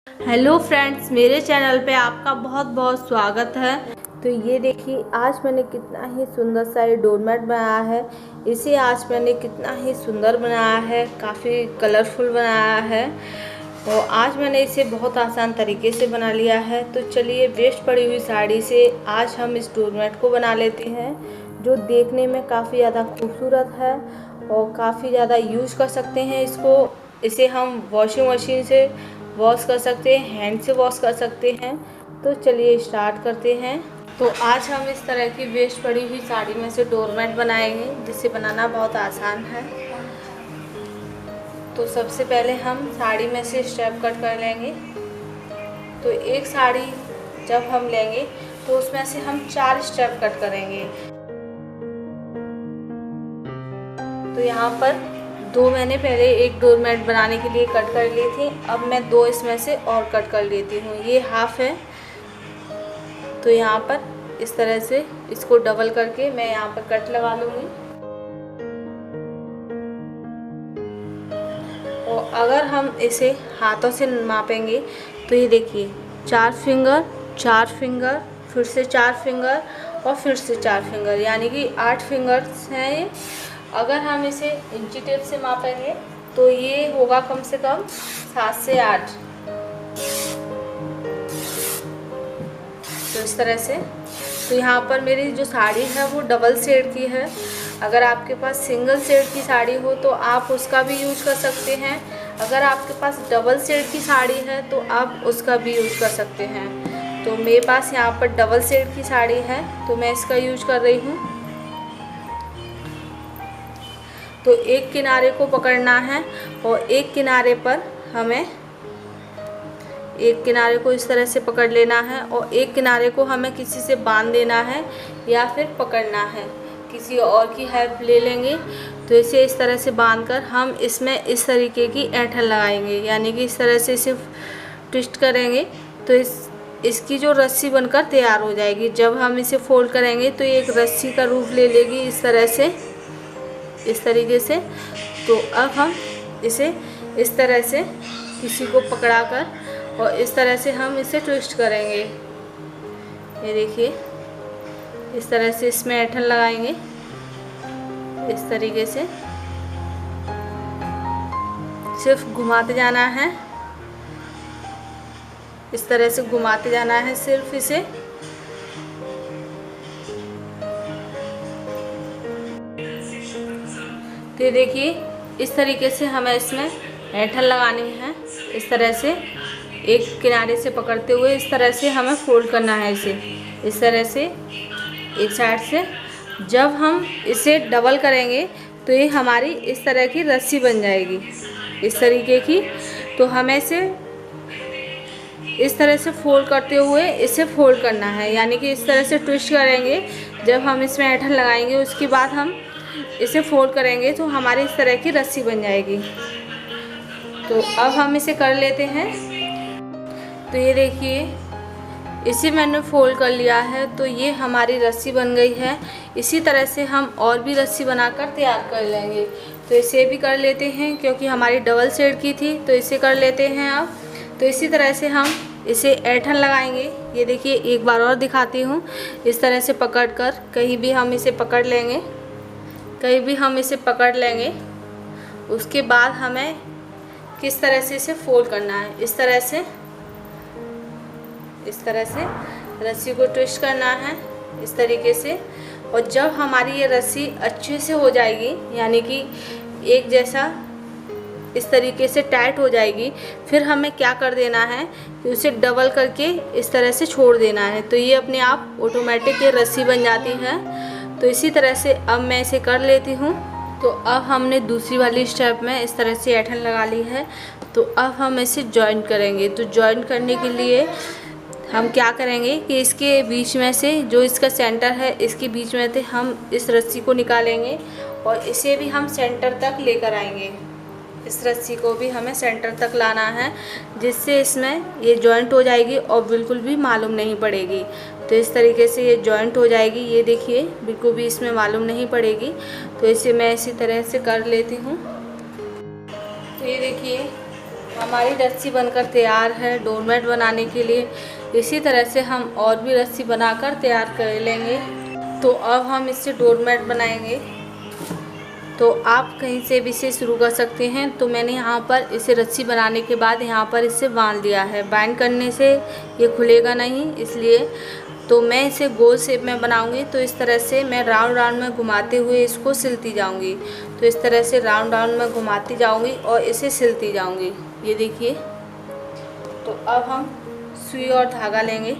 Hello friends, मेरे channel पे आपका बहुत बहुत स्वागत है। तो ये देखिए, आज मैंने कितना ही सुंदर सा ये डोरमेट बनाया है। इसे आज मैंने कितना ही सुंदर बनाया है, काफ़ी कलरफुल बनाया है। तो आज मैंने इसे बहुत आसान तरीके से बना लिया है। तो चलिए, वेस्ट पड़ी हुई साड़ी से आज हम इस डोरमेट को बना लेते हैं, जो देखने में काफ़ी ज़्यादा खूबसूरत है और काफ़ी ज़्यादा यूज़ कर सकते हैं इसको। इसे हम वॉशिंग मशीन से वॉश कर सकते हैं, हैंड से वॉश कर सकते हैं। तो चलिए स्टार्ट करते हैं। तो आज हम इस तरह की वेस्ट पड़ी हुई साड़ी में से डोरमेट बनाएंगे, जिसे बनाना बहुत आसान है। तो सबसे पहले हम साड़ी में से स्टेप कट कर लेंगे। तो एक साड़ी जब हम लेंगे तो उसमें से हम 4 स्टेप कट करेंगे। तो यहाँ पर 2 मैंने पहले एक डोरमेट बनाने के लिए कट कर ली थी। अब मैं 2 इसमें से और कट कर लेती हूँ। ये हाफ है, तो यहाँ पर इस तरह से इसको डबल करके मैं यहाँ पर कट लगा लूँगी। और अगर हम इसे हाथों से मापेंगे तो ये देखिए, 4 फिंगर, 4 फिंगर, फिर से 4 फिंगर और फिर से 4 फिंगर, यानी कि 8 फिंगर्स हैं ये। अगर हम इसे इंची टेप से मापेंगे तो ये होगा कम से कम 7 से 8। तो इस तरह से। तो यहाँ पर मेरी जो साड़ी है वो डबल शेड की है। अगर आपके पास सिंगल शेड की साड़ी हो तो आप उसका भी यूज कर सकते हैं। अगर आपके पास डबल शेड की साड़ी है तो आप उसका भी यूज कर सकते हैं। तो मेरे पास यहाँ पर डबल शेड की साड़ी है, तो मैं इसका यूज कर रही हूँ। तो एक किनारे को पकड़ना है और एक किनारे पर हमें एक किनारे को इस तरह से पकड़ लेना है और एक किनारे को हमें किसी से बांध देना है या फिर पकड़ना है, किसी और की हेल्प ले लेंगे। तो इसे इस तरह से बांधकर हम इसमें इस तरीके की ऐंठन लगाएंगे, यानी कि इस तरह से इसे ट्विस्ट करेंगे तो इसकी जो रस्सी बनकर तैयार हो जाएगी। जब हम इसे फोल्ड करेंगे तो ये एक रस्सी का रूप ले लेगी, इस तरह से, इस तरीके से। तो अब हम इसे इस तरह से किसी को पकड़ाकर और इस तरह से हम इसे ट्विस्ट करेंगे। ये देखिए, इस तरह से इसमें ऐंठन लगाएंगे, इस तरीके से सिर्फ घुमाते जाना है, इस तरह से घुमाते जाना है सिर्फ इसे। तो ये देखिए, इस तरीके से हमें इसमें ऐंठन लगानी है। इस तरह से एक किनारे से पकड़ते हुए इस तरह से हमें फोल्ड करना है इसे, इस तरह से एक साइड से। जब हम इसे डबल करेंगे तो ये हमारी इस तरह की रस्सी बन जाएगी, इस तरीके की। तो हमें इसे इस तरह से फोल्ड करते हुए इसे फोल्ड करना है, यानी कि इस तरह से ट्विस्ट करेंगे। जब हम इसमें ऐंठन लगाएंगे उसके बाद हम इसे फोल्ड करेंगे तो हमारी इस तरह की रस्सी बन जाएगी। तो अब हम इसे कर लेते हैं। तो ये देखिए, इसे मैंने फोल्ड कर लिया है, तो ये हमारी रस्सी बन गई है। इसी तरह से हम और भी रस्सी बनाकर तैयार कर लेंगे। तो इसे भी कर लेते हैं, क्योंकि हमारी डबल शेड की थी, तो इसे कर लेते हैं अब। तो इसी तरह से हम इसे ऐंठन लगाएंगे। ये देखिए, एक बार और दिखाती हूँ। इस तरह से पकड़कर कहीं भी हम इसे पकड़ लेंगे, कहीं भी हम इसे पकड़ लेंगे। उसके बाद हमें किस तरह से इसे फोल्ड करना है, इस तरह से, इस तरह से रस्सी को ट्विस्ट करना है, इस तरीके से। और जब हमारी ये रस्सी अच्छे से हो जाएगी, यानी कि एक जैसा इस तरीके से टाइट हो जाएगी, फिर हमें क्या कर देना है कि उसे डबल करके इस तरह से छोड़ देना है। तो ये अपने आप ऑटोमेटिक ये रस्सी बन जाती है। तो इसी तरह से अब मैं इसे कर लेती हूँ। तो अब हमने दूसरी वाली स्टेप में इस तरह से ऐंठन लगा ली है। तो अब हम इसे जॉइन करेंगे। तो जॉइन करने के लिए हम क्या करेंगे कि इसके बीच में से, जो इसका सेंटर है, इसके बीच में से हम इस रस्सी को निकालेंगे और इसे भी हम सेंटर तक लेकर आएंगे। इस रस्सी को भी हमें सेंटर तक लाना है, जिससे इसमें ये जॉइंट हो जाएगी और बिल्कुल भी मालूम नहीं पड़ेगी। तो इस तरीके से ये जॉइंट हो जाएगी। ये देखिए, बिल्कुल भी इसमें मालूम नहीं पड़ेगी। तो इसे मैं इसी तरह से कर लेती हूँ। तो ये देखिए, हमारी रस्सी बनकर तैयार है डोरमेट बनाने के लिए। इसी तरह से हम और भी रस्सी बनाकर तैयार कर लेंगे। तो अब हम इससे डोरमेट बनाएंगे। तो आप कहीं से भी इसे शुरू कर सकते हैं। तो मैंने यहाँ पर इसे रस्सी बनाने के बाद यहाँ पर इसे बांध दिया है। बाइंड करने से ये खुलेगा नहीं, इसलिए तो मैं इसे गोल शेप में बनाऊंगी। तो इस तरह से मैं राउंड राउंड में घुमाते हुए इसको सिलती जाऊंगी। तो इस तरह से राउंड राउंड में घुमाती जाऊंगी और इसे सिलती जाऊंगी। ये देखिए। तो अब हम सुई और धागा लेंगे।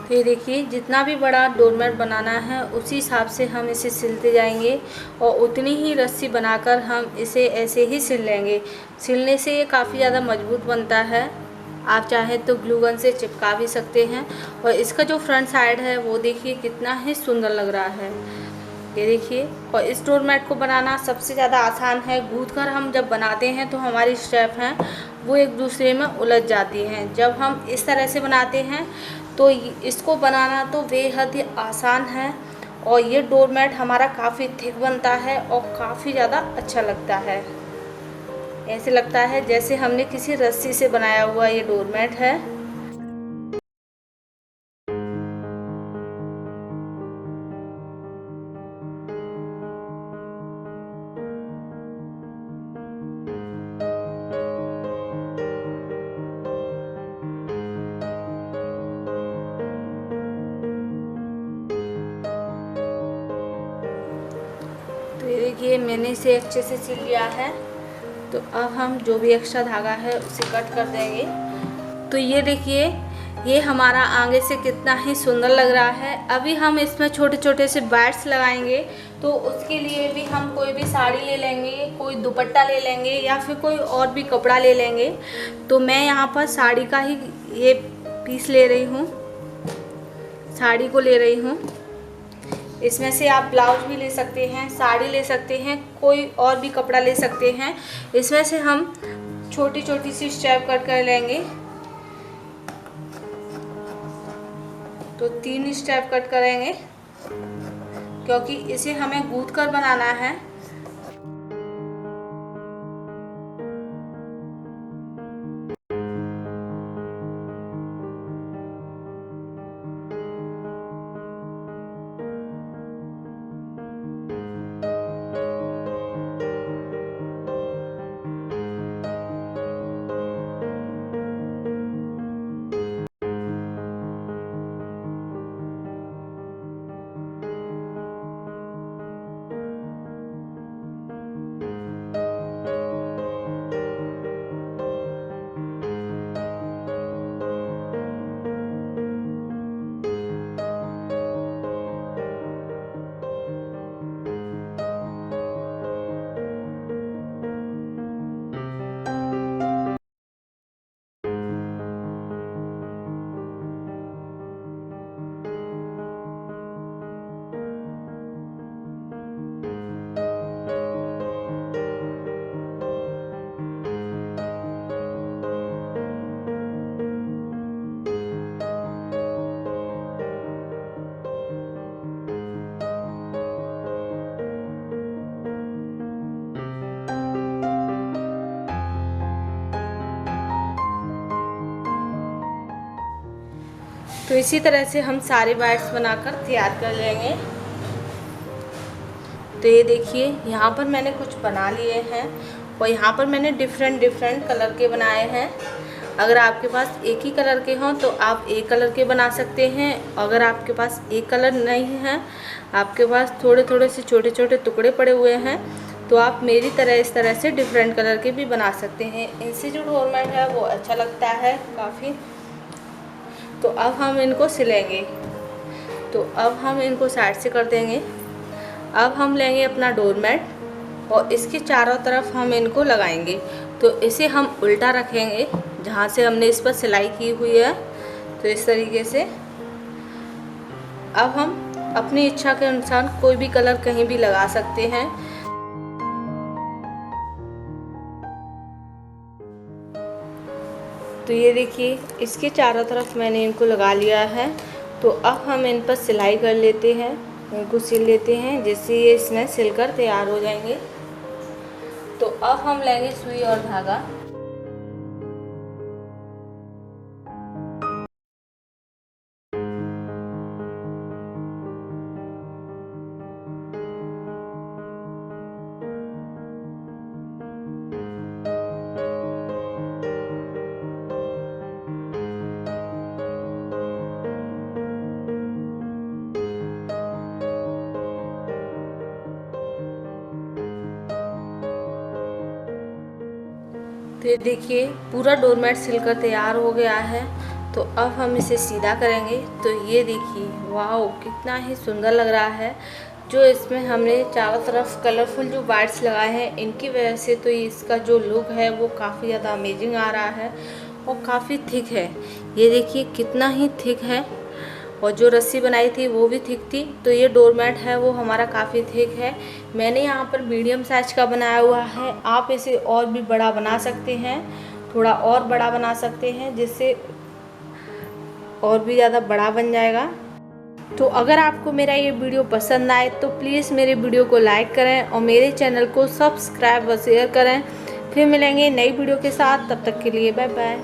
तो ये देखिए, जितना भी बड़ा डोरमेट बनाना है उसी हिसाब से हम इसे सिलते जाएंगे और उतनी ही रस्सी बनाकर हम इसे ऐसे ही सिल लेंगे। सिलने से ये काफ़ी ज़्यादा मजबूत बनता है। आप चाहें तो ग्लू गन से चिपका भी सकते हैं। और इसका जो फ्रंट साइड है वो देखिए कितना ही सुंदर लग रहा है। ये देखिए। और इस डोरमेट को बनाना सबसे ज़्यादा आसान है। गूँथ कर हम जब बनाते हैं तो हमारी स्टेप हैं वो एक दूसरे में उलझ जाती हैं। जब हम इस तरह से बनाते हैं तो इसको बनाना तो बेहद ही आसान है। और ये डोरमेट हमारा काफ़ी थिक बनता है और काफ़ी ज़्यादा अच्छा लगता है। ऐसे लगता है जैसे हमने किसी रस्सी से बनाया हुआ ये डोरमेट है। तो ये देखिए, मैंने इसे अच्छे से सिल लिया है। तो अब हम जो भी एक्स्ट्रा धागा है उसे कट कर देंगे। तो ये देखिए, ये हमारा आगे से कितना ही सुंदर लग रहा है। अभी हम इसमें छोटे छोटे से बैट्स लगाएंगे। तो उसके लिए भी हम कोई भी साड़ी ले लेंगे, कोई दुपट्टा ले लेंगे या फिर कोई और भी कपड़ा ले लेंगे। तो मैं यहाँ पर साड़ी का ही ये पीस ले रही हूँ, साड़ी को ले रही हूँ। इसमें से आप ब्लाउज भी ले सकते हैं, साड़ी ले सकते हैं, कोई और भी कपड़ा ले सकते हैं। इसमें से हम छोटी छोटी सी स्टेप कट कर लेंगे। तो 3 स्टेप कट करेंगे क्योंकि इसे हमें गूंथ कर बनाना है। तो इसी तरह से हम सारे बैट्स बनाकर तैयार कर लेंगे। तो ये देखिए, यहाँ पर मैंने कुछ बना लिए हैं और यहाँ पर मैंने डिफरेंट कलर के बनाए हैं। अगर आपके पास एक ही कलर के हों तो आप एक कलर के बना सकते हैं। अगर आपके पास एक कलर नहीं है, आपके पास थोड़े थोड़े से छोटे छोटे टुकड़े पड़े हुए हैं, तो आप मेरी तरह इस तरह से डिफरेंट कलर के भी बना सकते हैं। इनसे जो डोरमेट है वो अच्छा लगता है काफ़ी। तो अब हम इनको सिलेंगे। तो अब हम इनको साइड से कर देंगे। अब हम लेंगे अपना डोरमेट और इसके चारों तरफ हम इनको लगाएंगे। तो इसे हम उल्टा रखेंगे जहाँ से हमने इस पर सिलाई की हुई है। तो इस तरीके से अब हम अपनी इच्छा के अनुसार कोई भी कलर कहीं भी लगा सकते हैं। तो ये देखिए इसके चारों तरफ मैंने इनको लगा लिया है। तो अब हम इन पर सिलाई कर लेते हैं, इनको सिल लेते हैं जिससे ये इसमें सिलकर तैयार हो जाएंगे। तो अब हम लेंगे सुई और धागा। तो ये देखिए पूरा डोरमेट सिलकर तैयार हो गया है। तो अब हम इसे सीधा करेंगे। तो ये देखिए वाह कितना ही सुंदर लग रहा है। जो इसमें हमने चारों तरफ कलरफुल जो वाइट्स लगाए हैं इनकी वजह से तो इसका जो लुक है वो काफ़ी ज़्यादा अमेजिंग आ रहा है और काफ़ी थिक है। ये देखिए कितना ही थिक है और जो रस्सी बनाई थी वो भी थिक थी। तो ये डोरमेट है वो हमारा काफ़ी थिक है। मैंने यहाँ पर मीडियम साइज का बनाया हुआ है, आप इसे और भी बड़ा बना सकते हैं, थोड़ा और बड़ा बना सकते हैं जिससे और भी ज़्यादा बड़ा बन जाएगा। तो अगर आपको मेरा ये वीडियो पसंद आए तो प्लीज़ मेरे वीडियो को लाइक करें और मेरे चैनल को सब्सक्राइब व शेयर करें। फिर मिलेंगे नई वीडियो के साथ, तब तक के लिए बाय बाय।